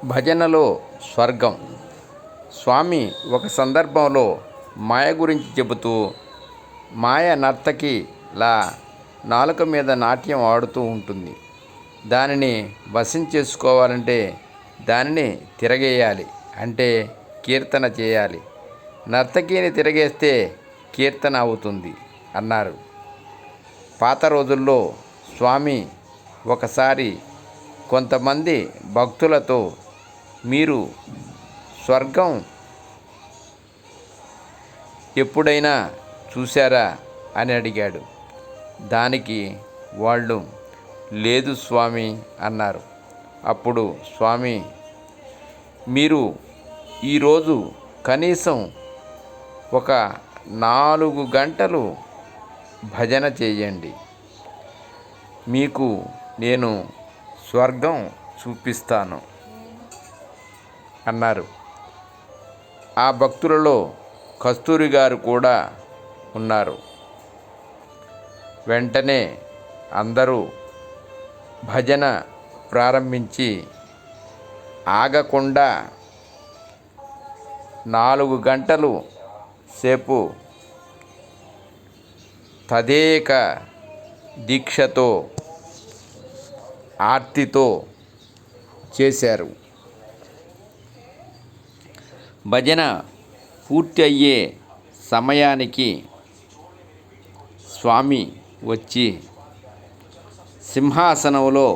భజనలో స్వర్గం. స్వామి ఒక సందర్భంలో మాయ గురించి చెబుతూ, మాయ నర్తకిలా నాలుక మీద నాట్యం ఆడుతూ ఉంటుంది. దానిని వశం చేసుకోవాలంటే దానిని తిరగేయాలి, అంటే కీర్తన చేయాలి. నర్తకిని తిరగేస్తే కీర్తన అవుతుంది అన్నారు. పాత రోజుల్లో స్వామి ఒకసారి కొంతమంది భక్తులతో, మీరు స్వర్గం ఎప్పుడైనా చూశారా అని అడిగాడు. దానికి వాళ్ళు లేదు స్వామి అన్నారు. అప్పుడు స్వామి, మీరు ఈరోజు కనీసం ఒక 4 గంటలు భజన చేయండి, మీకు నేను స్వర్గం చూపిస్తాను అన్నారు. ఆ భక్తులలో కస్తూరి గారు కూడా ఉన్నారు. వెంటనే అందరూ భజన ప్రారంభించి ఆగకుండా 4 గంటలు సేపు తదేక దీక్షతో ఆర్తితో చేశారు. భజన పూర్తి అయ్యే సమయానికి స్వామి వచ్చి సింహాసనంలో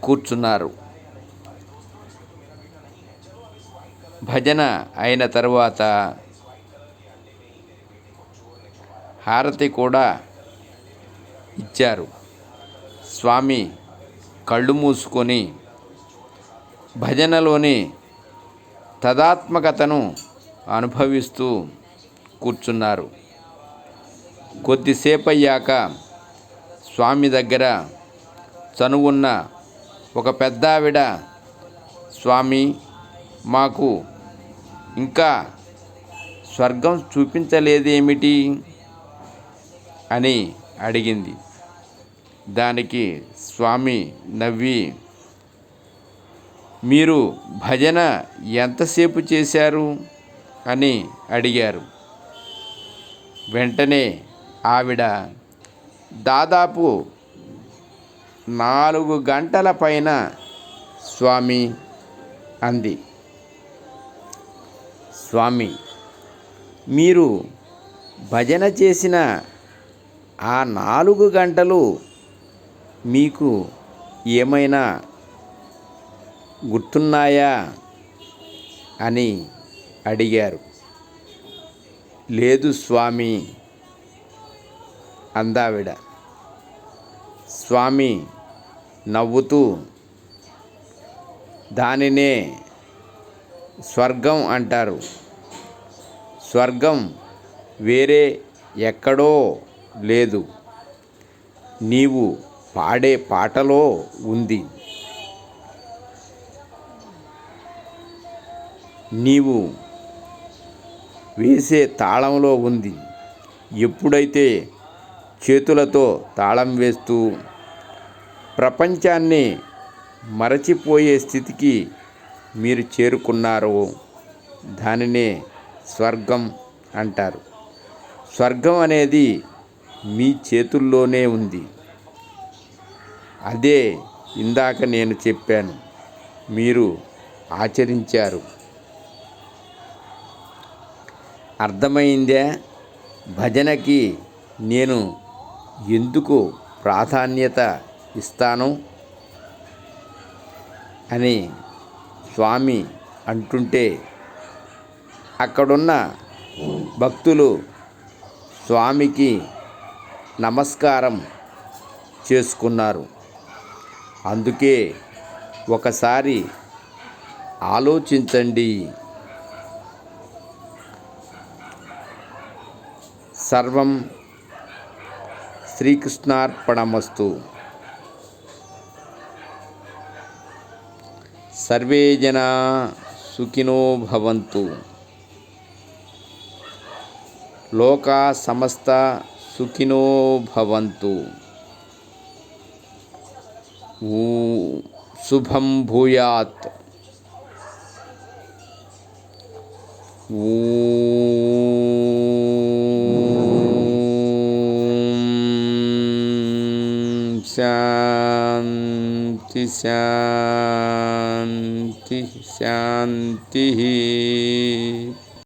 కూర్చున్నారు. భజన అయిన తరువాత హారతి కూడా ఇచ్చారు. స్వామి కళ్ళు మూసుకొని భజనలోని తదాత్మకతను అనుభవిస్తూ కూర్చున్నారు. కొద్దిసేపు అయ్యాక స్వామి దగ్గర చనువున్న ఒక పెద్దావిడ, స్వామి, మాకు ఇంకా స్వర్గం చూపించలేదేమిటి అని అడిగింది. దానికి స్వామి నవ్వి, మీరు భజన ఎంతసేపు చేశారు అని అడిగారు. వెంటనే ఆవిడ దాదాపు 4 గంటల పైన స్వామి అంది. స్వామి, మీరు భజన చేసిన ఆ 4 గంటలు మీకు ఏమైనా గుర్తున్నాయా అని అడిగారు. లేదు స్వామి అందావిడ. స్వామి నవ్వుతూ, దానినే స్వర్గం అంటారు. స్వర్గం వేరే ఎక్కడో లేదు, నీవు పాడే పాటలో ఉంది, నీవు వేసే తాళంలో ఉంది. ఎప్పుడైతే చేతులతో తాళం వేస్తూ ప్రపంచాన్ని మరచిపోయే స్థితికి మీరు చేరుకున్నారో దానినే స్వర్గం అంటారు. స్వర్గం అనేది మీ చేతుల్లోనే ఉంది. అదే ఇందాక నేను చెప్పాను, మీరు ఆచరించారు. అర్థమైందే భజనకి నేను ఎందుకు ప్రాధాన్యత ఇస్తాను అని స్వామి అంటుంటే అక్కడున్న భక్తులు స్వామికి నమస్కారం చేసుకున్నారు. అందుకే ఒకసారి ఆలోచించండి. సర్వం శ్రీకృష్ణార్పణమస్తు. సర్వే జనా సుఖినో భవంతు. లోకా సమస్త సుఖినో భవంతు. శుభం భూయాత్. శాంతి శాంతి శాంతి.